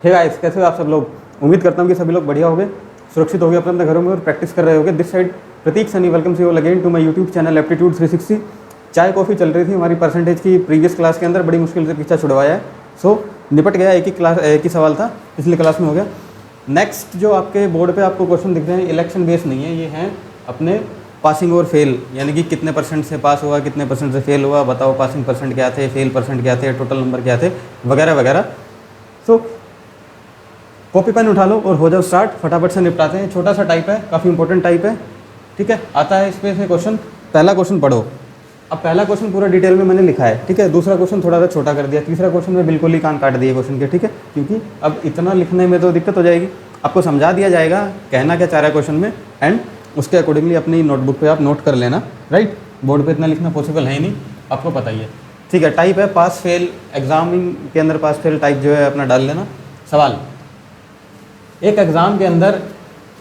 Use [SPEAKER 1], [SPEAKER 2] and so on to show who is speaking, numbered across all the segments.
[SPEAKER 1] Hey guys, कैसे हो आप सब लोग। उम्मीद करता हूँ कि सभी लोग बढ़िया होंगे, सुरक्षित होंगे अपने अपने घरों में और प्रैक्टिस कर रहे होंगे। This side Prateek Sunny, welcome you all again to my YouTube channel aptitude 360। चाय कॉफ़ी चल रही थी हमारी परसेंटेज की प्रीवियस क्लास के अंदर, बड़ी मुश्किल से पीछा छुड़वाया है। सो निपट गया, एक ही सवाल था, पिछली क्लास में हो गया। नेक्स्ट जो आपके बोर्ड पे आपको क्वेश्चन दिख रहे हैं, इलेक्शन बेस नहीं है, ये हैं अपने पासिंग और फेल, यानी कि कितने परसेंट से पास हुआ, कितने परसेंट से फेल हुआ, बताओ पासिंग परसेंट क्या थे, फेल परसेंट क्या थे, टोटल नंबर क्या थे, वगैरह वगैरह। सो कॉपी पेन उठा लो और हो जाओ स्टार्ट, फटाफट से निपटाते हैं। छोटा सा टाइप है, काफ़ी इंपॉर्टेंट टाइप है, ठीक है। आता है इसमें से क्वेश्चन, पहला क्वेश्चन पढ़ो। अब पहला क्वेश्चन पूरा डिटेल में मैंने लिखा है, ठीक है। दूसरा क्वेश्चन थोड़ा सा छोटा कर दिया, तीसरा क्वेश्चन में बिल्कुल ही कान काट दिए क्वेश्चन के, ठीक है। क्योंकि अब इतना लिखने में तो दिक्कत हो जाएगी, आपको समझा दिया जाएगा कहना क्या चाह रहा है क्वेश्चन में, एंड उसके अकॉर्डिंगली अपनी नोटबुक पे आप नोट कर लेना, राइट। बोर्ड पे इतना लिखना पॉसिबल है ही नहीं, आपको पता ही है, ठीक है। टाइप है पास फेल, एग्जामिंग के अंदर पास फेल टाइप जो है अपना डाल लेना। सवाल, एक एग्ज़ाम के अंदर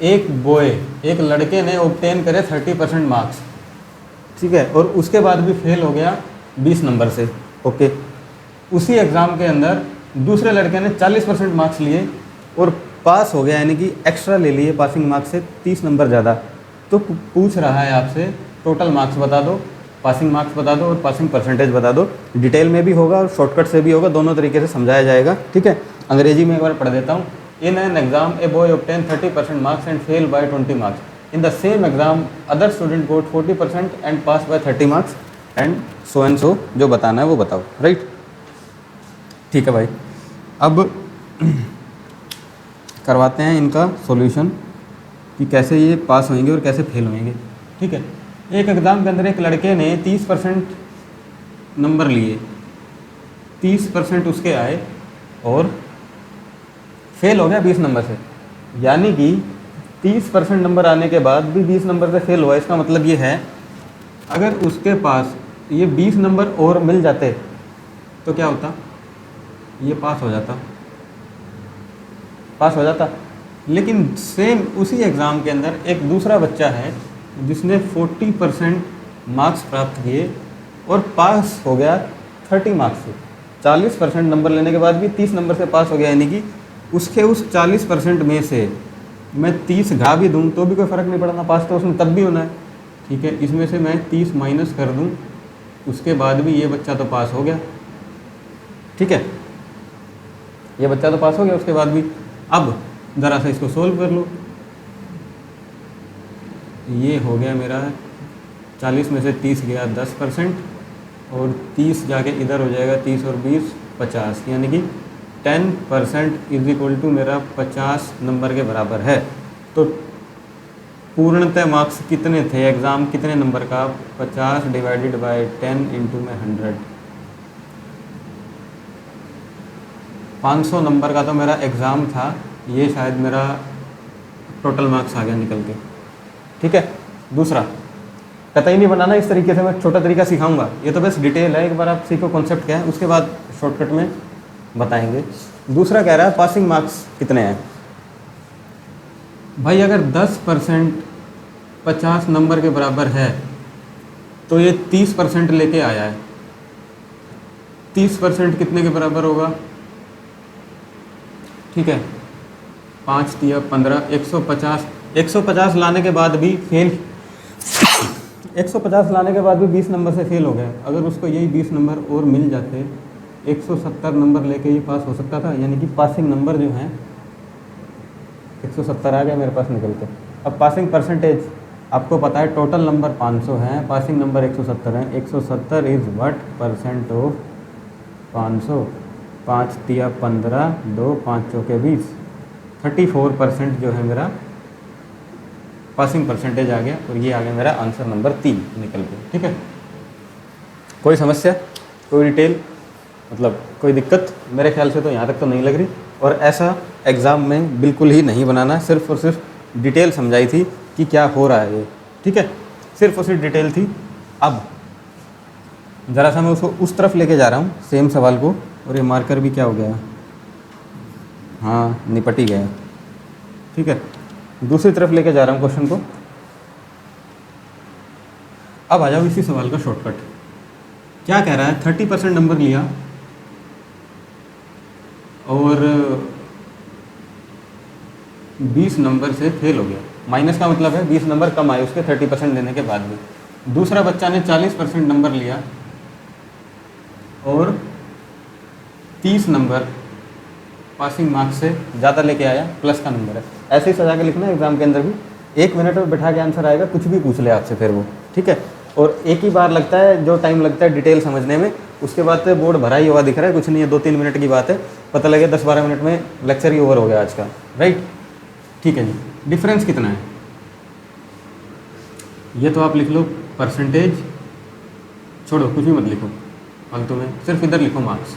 [SPEAKER 1] एक लड़के ने ऑब्टेन करे 30% मार्क्स, ठीक है, और उसके बाद भी फेल हो गया 20 नंबर से, ओके। उसी एग्ज़ाम के अंदर दूसरे लड़के ने 40% मार्क्स लिए और पास हो गया, यानी कि एक्स्ट्रा ले लिए पासिंग मार्क्स से 30 नंबर ज़्यादा। तो पूछ रहा है आपसे टोटल मार्क्स बता दो, पासिंग मार्क्स बता दो और पासिंग परसेंटेज बता दो। डिटेल में भी होगा और शॉर्टकट से भी होगा, दोनों तरीके से समझाया जाएगा, ठीक है। अंग्रेजी में एक बार पढ़ देता हूँ। In an exam, a boy obtained 30% marks and failed by 20 marks. In the same exam, other student got 40% and passed by 30 marks and so, जो बताना है वो बताओ, राइट। ठीक है भाई, अब करवाते हैं इनका सॉल्यूशन कि कैसे ये पास होंगे और कैसे फेल होंगे, ठीक है। एक एग्ज़ाम के अंदर एक लड़के ने 30% नंबर लिए, 30% उसके आए और फेल हो गया 20 नंबर से, यानी कि 30% नंबर आने के बाद भी 20 नंबर से फेल हुआ। इसका मतलब ये है, अगर उसके पास ये 20 नंबर और मिल जाते तो क्या होता, ये पास हो जाता। लेकिन सेम उसी एग्ज़ाम के अंदर एक दूसरा बच्चा है जिसने 40% मार्क्स प्राप्त किए और पास हो गया 30 मार्क्स से। 40% नंबर लेने के बाद भी 30 नंबर से पास हो गया, यानी कि उसके उस 40% में से मैं 30 घटा भी दूँ तो भी कोई फ़र्क नहीं पड़ना, पास तो उसमें तब भी होना है, ठीक है। इसमें से मैं 30 माइनस कर दूँ, उसके बाद भी ये बच्चा तो पास हो गया, ठीक है। ये बच्चा तो पास हो गया उसके बाद भी। अब ज़रा सा इसको सोल्व कर लो। ये हो गया मेरा 40 में से 30 गया 10% और 30 जाके इधर हो जाएगा, 30 और 20 50, यानी कि 10% इज इक्वल टू मेरा 50 नंबर के बराबर है। तो पूर्णतः मार्क्स कितने थे, एग्ज़ाम कितने नंबर का, 50 डिवाइडेड बाय 10 इंटू में 100, 500 नंबर का तो मेरा एग्ज़ाम था। ये शायद मेरा टोटल मार्क्स आ गया निकल के, ठीक है। दूसरा कतई नहीं बनाना इस तरीके से, मैं छोटा तरीका सिखाऊंगा, ये तो बस डिटेल है, एक बार आप सीखो कॉन्सेप्ट क्या है, उसके बाद शॉर्टकट में बताएंगे। दूसरा कह रहा है पासिंग मार्क्स कितने हैं भाई। अगर 10% 50 नंबर के बराबर है तो ये 30% लेके आया है। 30% कितने के बराबर होगा, ठीक है, 5 दिया 15, 150 लाने के बाद भी फेल, 150 लाने के बाद भी 20 नंबर से फेल हो गया। अगर उसको यही 20 नंबर और मिल जाते 170 नंबर लेके ये पास हो सकता था, यानी कि पासिंग नंबर जो हैं 170 आ गया मेरे पास निकल के। अब पासिंग परसेंटेज आपको पता है, टोटल नंबर 500 हैं, पासिंग नंबर 170 हैं। 170 इज़ व्हाट परसेंट ऑफ 500, 5 दिया 15, 2 5 चौके 20, 34% जो है मेरा पासिंग परसेंटेज आ गया, और ये आ गया मेरा आंसर नंबर 3 निकल के, ठीक है। कोई समस्या, कोई डिटेल, मतलब कोई दिक्कत? मेरे ख्याल से तो यहाँ तक तो नहीं लग रही। और ऐसा एग्ज़ाम में बिल्कुल ही नहीं बनाना, सिर्फ और सिर्फ डिटेल समझाई थी कि क्या हो रहा है ये, ठीक है, सिर्फ और सिर्फ डिटेल थी। अब ज़रा सा मैं उसको उस तरफ लेके जा रहा हूँ सेम सवाल को, और ये मार्कर भी क्या हो गया, हाँ निपट ही गया, ठीक है। दूसरी तरफ लेके जा रहा हूँ क्वेश्चन को। अब आ जाओ इसी सवाल का शॉर्टकट। क्या कह रहा है, 30% नंबर लिया और 20 नंबर से फेल हो गया। माइनस का मतलब है 20 नंबर कम आए उसके 30% लेने के बाद भी। दूसरा बच्चा ने 40% नंबर लिया और 30 नंबर पासिंग मार्क्स से ज़्यादा लेके आया, प्लस का नंबर है। ऐसे ही सजा के लिखना है एग्जाम के अंदर भी, 1 मिनट में बैठा के आंसर आएगा, कुछ भी पूछ ले आपसे फिर वो, ठीक है। और एक ही बार लगता है, जो टाइम लगता है डिटेल समझने में, उसके बाद तो बोर्ड भरा ही हुआ दिख रहा है, कुछ नहीं है, 2-3 मिनट की बात है, पता लगे 10-12 मिनट में लेक्चर ही ओवर हो गया आज का, राइट। ठीक है जी, डिफरेंस कितना है ये तो आप लिख लो, परसेंटेज छोड़ो, कुछ भी मत लिखो फालतू में, सिर्फ इधर लिखो मार्क्स,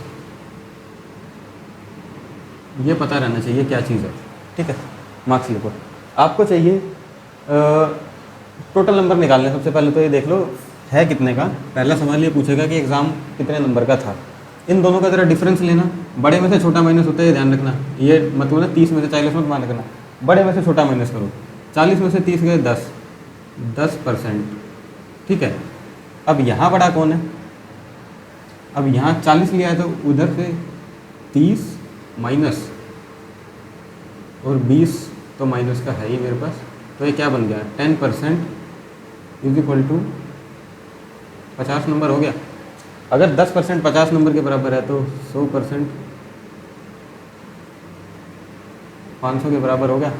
[SPEAKER 1] ये पता रहना चाहिए क्या चीज़ है, ठीक है। मार्क्स लिखो। आपको चाहिए टोटल नंबर निकालने। सबसे पहले तो ये देख लो है कितने का। पहला सवाल ये पूछेगा कि एग्ज़ाम कितने नंबर का था। इन दोनों का ज़रा डिफरेंस लेना, बड़े में से छोटा माइनस होता है, ये ध्यान रखना। ये मतलब ना 30 में से 40 मत मान रखना, बड़े में से छोटा माइनस करो। 40 में से 30 गए 10%, ठीक है। अब यहाँ बड़ा कौन है? अब यहाँ 40 लिया है तो उधर से 30 माइनस और 20 तो माइनस का है ही मेरे पास, तो ये क्या बन गया? 10% इज इक्वल टू 50 नंबर हो गया। अगर 10% 50 नंबर के बराबर है तो 100% 500 के बराबर हो गया।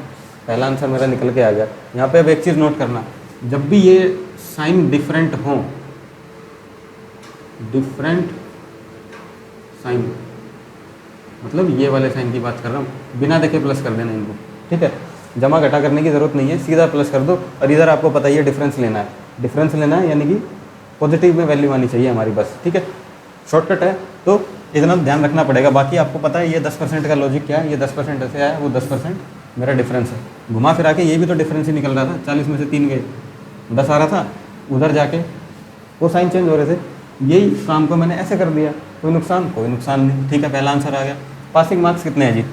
[SPEAKER 1] पहला आंसर मेरा निकल के आ गया। यहाँ पे अब एक चीज़ नोट करना, जब भी ये साइन डिफरेंट हो, डिफरेंट साइन मतलब ये वाले साइन की बात कर रहा हूँ, बिना देखे प्लस कर देना इनको, ठीक है। जमा घटा करने की ज़रूरत नहीं है, सीधा प्लस कर दो। और इधर आपको पता ही है डिफरेंस लेना है, डिफरेंस लेना है यानी कि पॉजिटिव में वैल्यू आनी चाहिए हमारी बस, ठीक है। शॉर्टकट है तो इतना ध्यान रखना पड़ेगा। बाकी आपको पता है ये 10% का लॉजिक क्या है, ये 10% ऐसे आया, वो 10% मेरा डिफरेंस है। घुमा फिरा के ये भी तो डिफरेंस ही निकल रहा था। 40 में से 3 गए, 10 आ रहा था, उधर जाके वो साइन चेंज हो रहे थे। यही काम को मैंने ऐसे कर दिया, कोई नुकसान नहीं, ठीक है। पहला आंसर आ गया। पासिंग मार्क्स कितने हैं जी?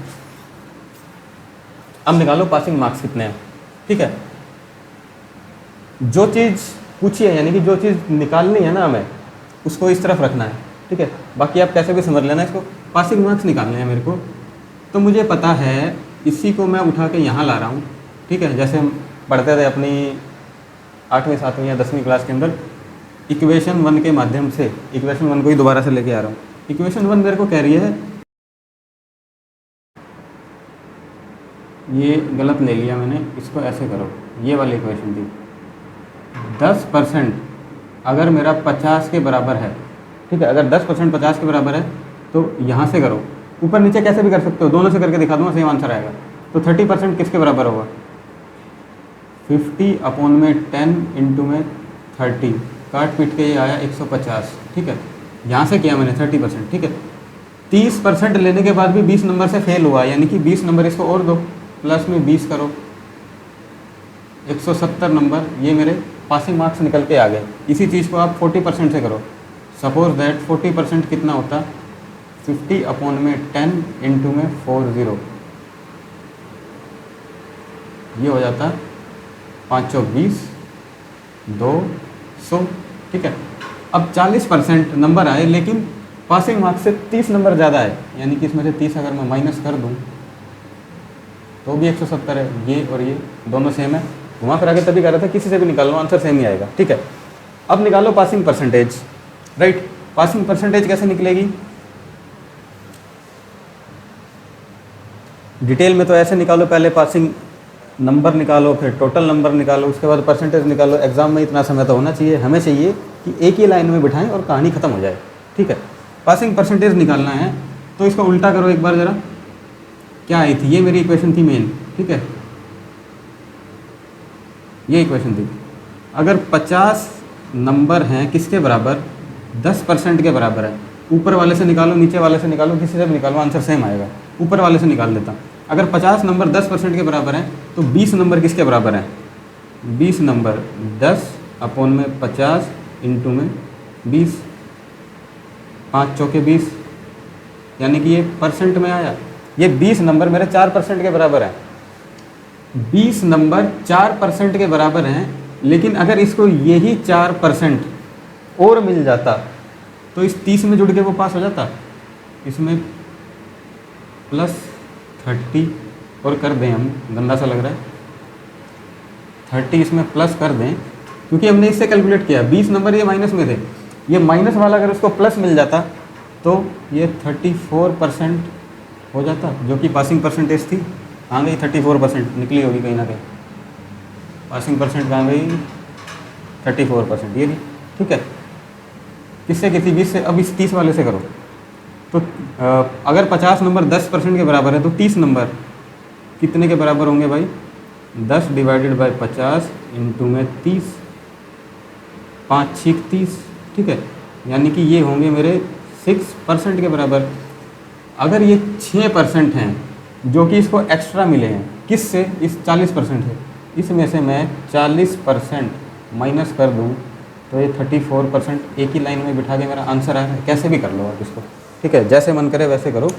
[SPEAKER 1] अब निकालो पासिंग मार्क्स कितने हैं, ठीक है। जो चीज़ पूछी है यानी कि जो चीज़ निकालनी है ना हमें, उसको इस तरफ रखना है, ठीक है। बाकी आप कैसे भी समझ लेना इसको। पासिंग मार्क्स निकालने हैं मेरे को, तो मुझे पता है इसी को मैं उठा के यहाँ ला रहा हूँ, ठीक है। जैसे हम पढ़ते थे अपनी 8वीं 7वीं या 10वीं क्लास के अंदर, इक्वेशन 1 के माध्यम से इक्वेशन 1 को ही दोबारा से लेके आ रहा हूँ। इक्वेशन 1 मेरे को कह रही है, ये गलत ले लिया मैंने, इसको ऐसे करो, ये वाली इक्वेशन थी। 10% अगर मेरा 50 के बराबर है, ठीक है। अगर 10% 50 के बराबर है तो यहाँ से करो, ऊपर नीचे कैसे भी कर सकते हो, दोनों से करके दिखा दूँगा, सेम आंसर आएगा। तो 30% किसके बराबर होगा? 50/10 इंटू में 30, काट पीट के ये आया 150, ठीक है। यहाँ से किया मैंने 30%, ठीक है। 30% लेने के बाद भी 20 नंबर से फेल हुआ, यानी कि 20 नंबर इसको और दो, प्लस में 20 करो, 170 नंबर ये मेरे पासिंग मार्क्स निकल के आ गए। इसी चीज़ को आप 40% से करो। सपोज दैट 40% कितना होता? 50/10 इंटू में 40, ये हो जाता 5 चौक 20, 200, ठीक है। अब 40% नंबर आए, लेकिन पासिंग मार्क्स से 30 नंबर ज़्यादा है, यानी कि इसमें से 30 अगर मैं माइनस कर दूँ तो भी 170 है। ये और ये दोनों सेम है। घुमा फिरा के तभी कह रहा था किसी से भी निकाल लो, आंसर सेम ही आएगा, ठीक है। अब निकालो passing percentage, right. Passing percentage कैसे निकलेगी? डिटेल में तो ऐसे निकालो, पहले पासिंग नंबर निकालो, फिर टोटल नंबर निकालो, उसके बाद परसेंटेज निकालो। एग्जाम में इतना समय तो होना चाहिए, हमें चाहिए कि एक ही लाइन में बिठाएं और कहानी खत्म हो जाए, ठीक है। पासिंग परसेंटेज निकालना है तो इसको उल्टा करो एक बार ज़रा। क्या आई थी? ये मेरी इक्वेशन थी मेन, ठीक है। ये इक्वेशन थी। अगर 50 नंबर हैं किसके बराबर? 10% के बराबर है। ऊपर वाले से निकालो, नीचे वाले से निकालो, किसी से भी निकालो, आंसर सेम आएगा। ऊपर वाले से निकाल देता। अगर 50 नंबर 10% के बराबर हैं तो 20 नंबर किसके बराबर हैं? 20 नंबर 10/50 इंटू में 20, 5 चौके 20, यानी कि ये परसेंट में आया। ये 20 नंबर मेरे 4% के बराबर है। 20 नंबर 4% के बराबर हैं, लेकिन अगर इसको यही 4% और मिल जाता तो इस 30 में जुड़ के वो पास हो जाता। इसमें +30 और कर दें, हम गंदा सा लग रहा है, 30 इसमें प्लस कर दें, क्योंकि हमने इससे कैलकुलेट किया 20 नंबर ये माइनस में थे, ये माइनस वाला अगर उसको प्लस मिल जाता तो ये 34% हो जाता, जो कि पासिंग परसेंटेज थी। कहाँ गई 34%, निकली होगी कहीं ना कहीं, पासिंग परसेंट कहाँ गई 34%, ये नहीं, ठीक है। किससे किसी 20 से, अब इस 30 वाले से करो तो अगर 50 नंबर 10% के बराबर है तो 30 नंबर कितने के बराबर होंगे भाई, 10 डिवाइडेड बाय 50 इंटू में 30, 5 6 30, ठीक है, यानी कि ये होंगे मेरे 6% के बराबर। अगर ये 6% हैं जो कि इसको एक्स्ट्रा मिले हैं, किससे, इस 40% है, इसमें से मैं 40% माइनस कर दूं तो ये 34% एक ही लाइन में बिठा के मेरा आंसर आया है। कैसे भी कर लो आप इसको, ठीक है, जैसे मन करे वैसे करो।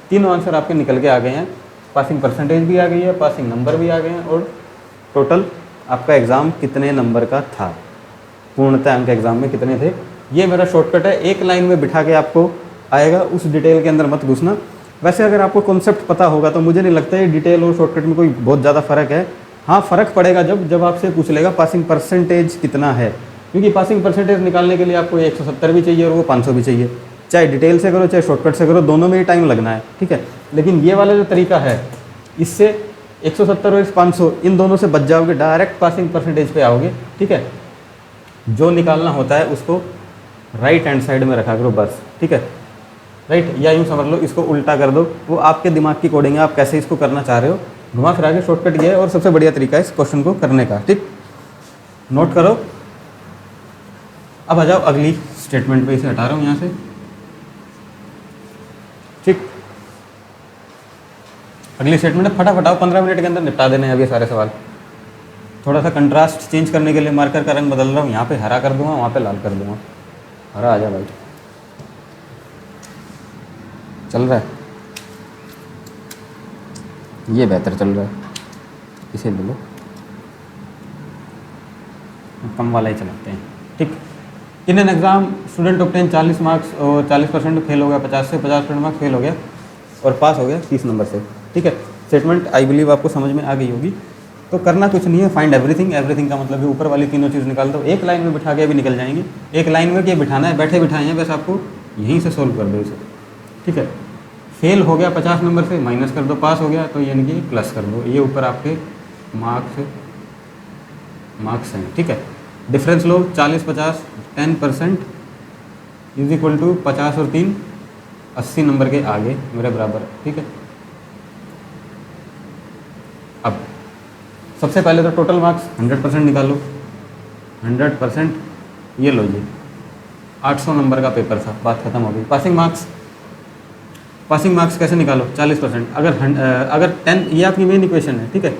[SPEAKER 1] तीनों आंसर आपके निकल के आ गए हैं, पासिंग परसेंटेज भी आ गई है, पासिंग नंबर भी आ गए हैं, और टोटल आपका एग्ज़ाम कितने नंबर का था, पूर्णतः अंक एग्ज़ाम में कितने थे, ये मेरा शॉर्टकट है। एक लाइन में बिठा के आपको आएगा, उस डिटेल के अंदर मत घुसना। वैसे अगर आपको कॉन्सेप्ट पता होगा तो मुझे नहीं लगता है डिटेल और शॉर्टकट में कोई बहुत ज़्यादा फ़र्क है। हाँ, फ़र्क पड़ेगा जब आपसे पूछ लेगा पासिंग परसेंटेज कितना है, क्योंकि पासिंग परसेंटेज निकालने के लिए आपको 170 भी चाहिए और वो 500 भी चाहिए, चाहे डिटेल से करो चाहे शॉर्टकट से करो, दोनों में ही टाइम लगना है, ठीक है। लेकिन ये वाला जो तरीका है, इससे 170 और 500 इन दोनों से बच जाओगे, डायरेक्ट पासिंग परसेंटेज पे आओगे, ठीक है। जो निकालना होता है उसको राइट हैंड साइड में रखा करो बस, ठीक है, राइट, या यूँ समझ लो इसको उल्टा कर दो, वो आपके दिमाग की कोडिंग है, आप कैसे इसको करना चाह रहे हो, घुमा फिरा के शॉर्टकट ये है और सबसे बढ़िया तरीका है इस क्वेश्चन को करने का, ठीक, नोट करो। अब आ जाओ अगली स्टेटमेंट पे, इसे हटा रहा हूँ यहाँ से, ठीक। अगली स्टेटमेंट है, फटाफट आओ, 15 मिनट के अंदर निपटा देने हैं अब ये सारे सवाल। थोड़ा सा कंट्रास्ट चेंज करने के लिए मार्कर का रंग बदल रहा हूँ, यहाँ पे हरा कर दूंगा, वहाँ पे लाल कर दूंगा। हरा आ जा भाई, चल रहा है, ये बेहतर चल रहा है, इसे ले लो, कम वाला ही चलाते हैं, ठीक। In an exam student obtain 40 marks और 40% फेल हो गया, 50 से 50% मार्क्स फेल हो गया और पास हो गया 30 नंबर से, ठीक है। स्टेटमेंट आई बिलीव आपको समझ में आ गई होगी। तो करना कुछ नहीं है, फाइंड एवरीथिंग। एवरीथिंग का मतलब है ऊपर वाली तीनों चीज़ निकाल दो, एक लाइन में बिठा के भी निकल जाएंगी। एक लाइन में क्या बिठाना है, बैठे बिठाए हैं, बस आपको यहीं से सोल्व कर दो इसे, ठीक है। फेल हो गया 50 नंबर से, माइनस कर दो, पास हो गया तो यानी कि प्लस कर दो, ये ऊपर आपके मार्क्स हैं, ठीक है। डिफरेंस लो, 40-50 10% इज इक्वल टू 50 और 3 80 नंबर के आगे मेरे बराबर, ठीक है। अब सबसे पहले तो टोटल मार्क्स 100% निकालो, 100%, ये लो जी 800 नंबर का पेपर था, बात खत्म हो गई। पासिंग मार्क्स कैसे निकालो, 40%, अगर 10, ये आपकी मेन इक्वेशन है, ठीक है।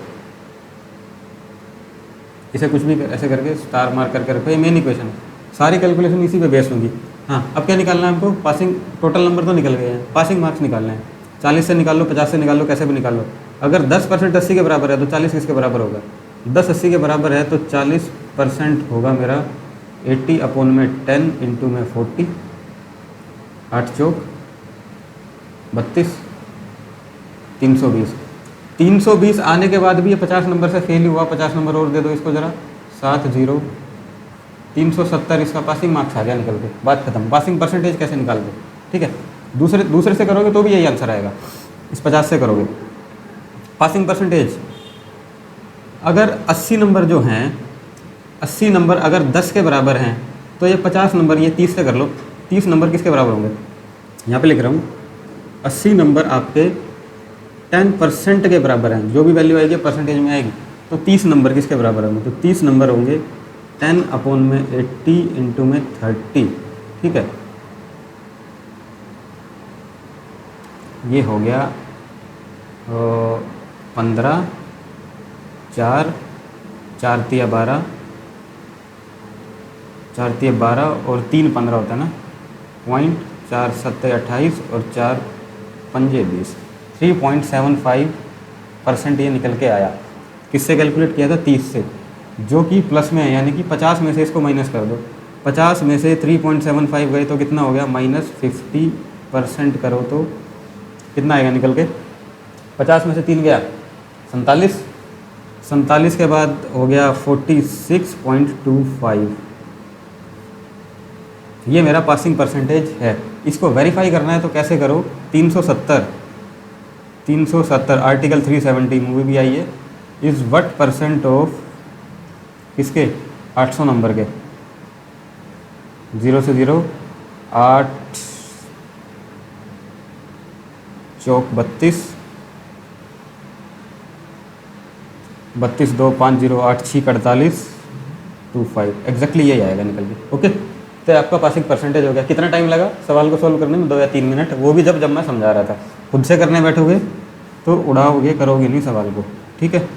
[SPEAKER 1] इसे कुछ भी ऐसे करके स्टार मार्क करके रखो, ये मेन इक्वेशन है, सारी कैलकुलेशन इसी पे बेस्ड होंगी। हाँ, अब क्या निकालना है हमको, पासिंग, टोटल नंबर तो निकल गए हैं, पासिंग मार्क्स निकालने हैं। 40 से निकाल लो, 50 से निकाल लो, कैसे भी निकाल लो। अगर 10% 80 के बराबर है तो 40 किसके बराबर होगा, 10 80 के बराबर है तो 40% होगा मेरा 80/10 इंटू में 40, 8 चौक 32, 320। 320 आने के बाद भी ये 50 नंबर से फेल हुआ, 50 नंबर और दे दो इसको ज़रा, 70, 370 इसका पासिंग मार्क्स आ गया निकल के, बात खत्म। पासिंग परसेंटेज कैसे निकाल दो, ठीक है। दूसरे से करोगे तो भी यही आंसर आएगा, इस 50 से करोगे। पासिंग परसेंटेज अगर 80 नंबर जो हैं, 80 नंबर अगर 10 के बराबर हैं तो ये 50 नंबर, ये 30 से कर लो, 30 नंबर किसके बराबर होंगे, यहाँ पे लिख रहा हूँ, 80 नंबर आपके 10% के बराबर हैं, जो भी वैल्यू आएगी परसेंटेज में आएगी, तो 30 नंबर किसके बराबर होंगे, तो 30 नंबर होंगे 10/80 इंटू में 30, ठीक है। ये हो गया 15, 4, 4 तिया 12, 4 तिया 12 और 3 15 होता है ना, पॉइंट 4 7 28 और 4 पंजे 20, 3.75% ये निकल के आया। किससे कैलकुलेट किया था, 30 से, जो कि प्लस में है, यानी कि 50 में से इसको माइनस कर दो, 50 में से 3.75 गए तो कितना हो गया, -50% करो तो कितना आएगा निकल के, 50 में से 3 गया 47, 47 के बाद हो गया 46.25, ये मेरा पासिंग परसेंटेज है। इसको वेरीफाई करना है तो कैसे करो, 370 आर्टिकल 370 मूवी भी आई है, इज़ व्हाट परसेंट ऑफ किसके 800 नंबर के, 0 से 0, 8 चौक 32, 32 2 5 0 8 6 48 25, एग्जैक्टली यही आएगा निकल के। ओके, तो आपका पासिंग परसेंटेज हो गया। कितना टाइम लगा सवाल को सॉल्व करने में? 2 या 3 मिनट, वो भी जब मैं समझा रहा था। खुद से करने बैठोगे तो उड़ाओगे, करोगे नहीं सवाल को, ठीक है।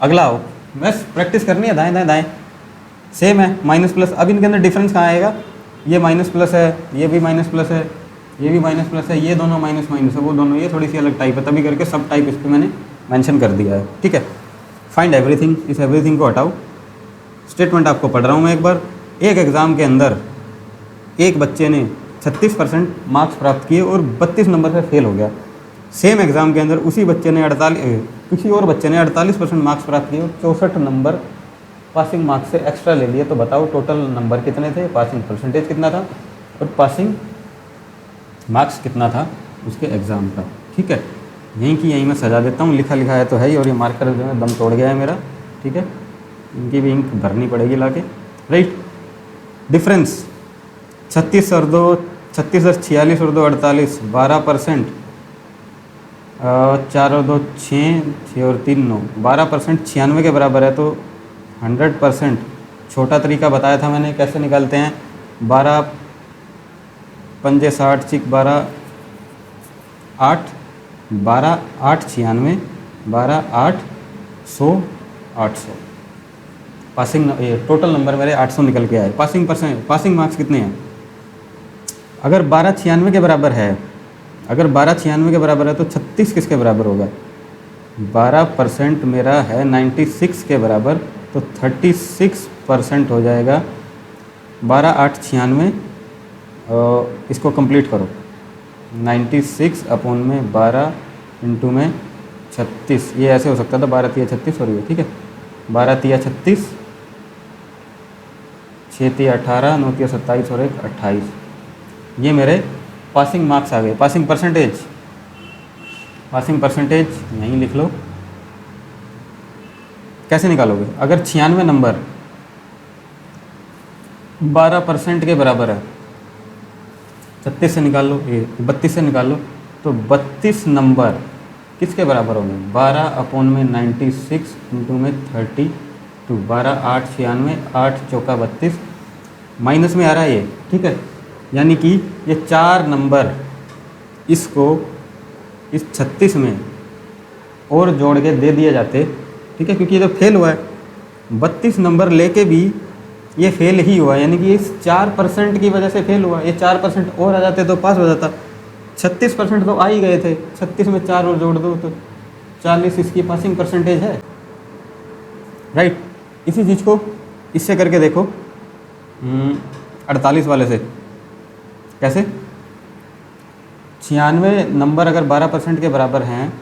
[SPEAKER 1] अगला आओ, बस प्रैक्टिस करनी है, दाएं दाएं दाएं सेम है, माइनस प्लस। अब इनके अंदर डिफरेंस कहाँ आएगा, ये माइनस प्लस है, ये भी माइनस प्लस है, ये भी माइनस प्लस है, ये दोनों माइनस माइनस है, वो दोनों ये थोड़ी सी अलग टाइप है, तभी करके सब टाइप इस पर मैंने मेंशन कर दिया है, ठीक है। फाइंड एवरीथिंग, इस एवरीथिंग को हटाओ। स्टेटमेंट आपको पढ़ रहा हूँ मैं एक बार। एक एग्ज़ाम के अंदर एक बच्चे ने 36% मार्क्स प्राप्त किए और 32 नंबर से फेल हो गया। सेम एग्ज़ाम के अंदर उसी बच्चे ने किसी और बच्चे ने 48% मार्क्स प्राप्त किए और 64 नंबर पासिंग मार्क्स से एक्स्ट्रा ले लिए। तो बताओ टोटल नंबर कितने थे, पासिंग परसेंटेज कितना था और पासिंग मार्क्स कितना था उसके एग्ज़ाम का, ठीक है। यहीं की यहीं मैं सजा देता हूँ, लिखा लिखा है तो है ही, और ये मार्कर जो है दम तोड़ गया है मेरा, ठीक है। इनकी भी इंक भरनी पड़ेगी लाके, राइट। डिफरेंस 36 और 2 36 और 46 और 2 48, 12%, 4 और 2 6, 6 और 3 9, 12% 96 के बराबर है। तो 100% छोटा तरीका बताया था मैंने कैसे निकालते हैं। 12 पंजे 60 चिक 12 8, 12 8 96, 12 8 100 800, पासिंग टोटल नंबर मेरे 800 निकल के आए। पासिंग मार्क्स कितने हैं? अगर 12 96 के बराबर है, अगर 12 96 के बराबर है तो 36 किसके बराबर होगा? 12% मेरा है 96 के बराबर, तो 36% हो जाएगा 12 8 96। इसको कंप्लीट करो, 96 अपॉन में 12 इंटू में 36, ये ऐसे हो सकता था 12 3 36 और ये, ठीक है। 12 3 36, 6 3 18, 9 3 27 और 1 28, ये मेरे पासिंग मार्क्स आ गए। पासिंग परसेंटेज यहीं लिख लो। कैसे निकालोगे? अगर 96 नंबर 12% के बराबर है, 36 से निकाल लो, ये 32 से निकाल लो, तो 32 नंबर किसके बराबर होंगे? 12 अपॉन में 96 इंटू में 32, 12 8 96, 8 चौका 32, माइनस में आ रहा है ये, ठीक है। यानी कि ये 4 नंबर इसको इस 36 में और जोड़ के दे दिए जाते, ठीक है, क्योंकि ये तो फेल हुआ है। 32 नंबर लेके भी ये फेल ही हुआ, यानी कि इस 4% की वजह से फेल हुआ। ये 4% और आ जाते तो पास हो जाता। 36% तो आ ही गए थे, 36 में 4 और जोड़ दो तो 40 इसकी पासिंग परसेंटेज है, राइट। इसी चीज़ को इससे करके देखो, 48 वाले से कैसे? 96 नंबर अगर 12% के बराबर हैं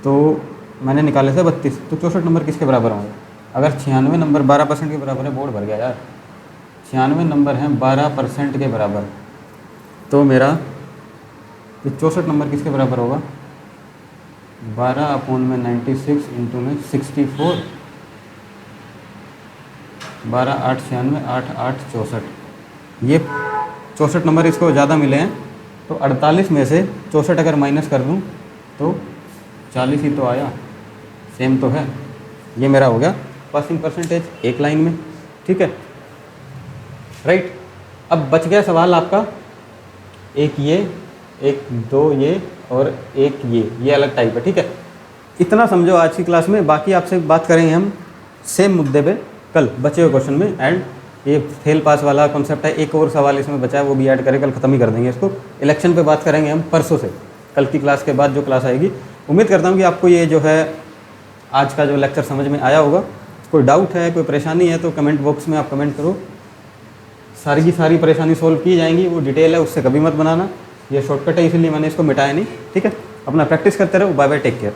[SPEAKER 1] तो मैंने निकाले थे 32, तो 64 नंबर किसके बराबर होंगे? अगर 96 नंबर 12% के बराबर है, बोर्ड भर गया यार, 96 नंबर हैं 12% के बराबर, तो मेरा ये 64 नंबर किसके बराबर होगा? 12 अपॉन में 96 इंटू में 64, 12 8 96, 8 8 64, ये 64 नंबर इसको ज़्यादा मिले हैं। तो 48 में से 64 अगर माइनस कर दूँ तो 40 ही तो आया, सेम तो है। ये मेरा हो गया पासिंग परसेंटेज एक लाइन में, ठीक है, राइट। अब बच गया सवाल आपका एक ये, एक दो ये और एक ये अलग टाइप है, ठीक है। इतना समझो आज की क्लास में। बाकी आपसे बात करेंगे हम सेम मुद्दे पे कल बचे हुए क्वेश्चन में। एंड ये फेल पास वाला कॉन्सेप्ट है, एक और सवाल इसमें बचा है, वो भी ऐड करें, कल ख़त्म ही कर देंगे इसको। इलेक्शन पे बात करेंगे हम परसों से, कल की क्लास के बाद जो क्लास आएगी। उम्मीद करता हूँ कि आपको ये जो है आज का जो लेक्चर समझ में आया होगा। कोई डाउट है, कोई परेशानी है तो कमेंट बॉक्स में आप कमेंट करो, सारी की सारी परेशानी सोल्व की जाएंगी। वो डिटेल है, उससे कभी मत बनाना, ये शॉर्टकट है इसलिए मैंने इसको मिटाया नहीं, ठीक है। अपना प्रैक्टिस करते रहो। Bye bye, take care.